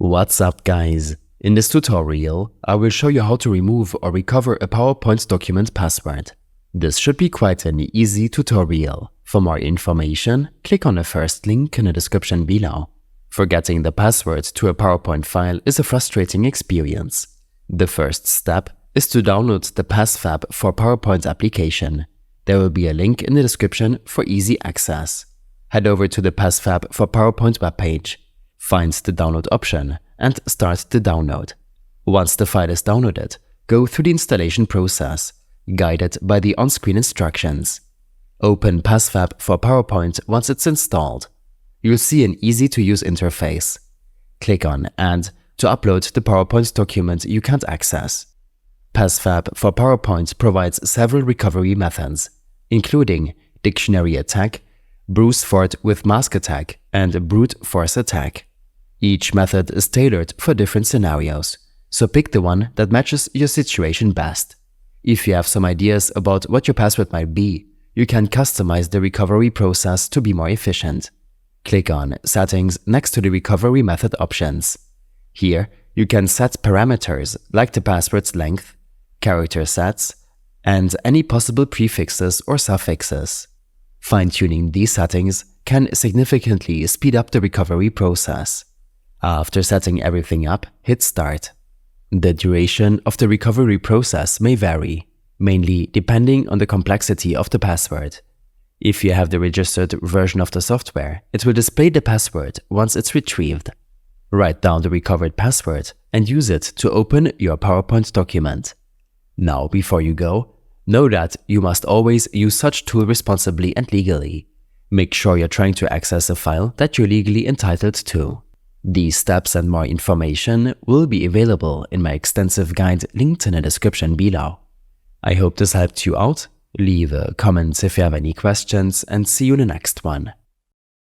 What's up, guys? In this tutorial, I will show you how to remove or recover a PowerPoint document password. This should be quite an easy tutorial. For more information, click on the first link in the description below. Forgetting the password to a PowerPoint file is a frustrating experience. The first step is to download the PassFab for PowerPoint application. There will be a link in the description for easy access. Head over to the PassFab for PowerPoint webpage. Find the download option and start the download. Once the file is downloaded, go through the installation process, guided by the on-screen instructions. Open PassFab for PowerPoint once it's installed. You'll see an easy-to-use interface. Click on Add to upload the PowerPoint document you can't access. PassFab for PowerPoint provides several recovery methods, including dictionary attack, brute force with mask attack, and brute force attack. Each method is tailored for different scenarios, so pick the one that matches your situation best. If you have some ideas about what your password might be, you can customize the recovery process to be more efficient. Click on Settings next to the recovery method options. Here, you can set parameters like the password's length, character sets, and any possible prefixes or suffixes. Fine-tuning these settings can significantly speed up the recovery process. After setting everything up, hit Start. The duration of the recovery process may vary, mainly depending on the complexity of the password. If you have the registered version of the software, it will display the password once it's retrieved. Write down the recovered password and use it to open your PowerPoint document. Now, before you go, know that you must always use such tool responsibly and legally. Make sure you're trying to access a file that you're legally entitled to. These steps and more information will be available in my extensive guide linked in the description below. I hope this helped you out. Leave a comment if you have any questions and see you in the next one.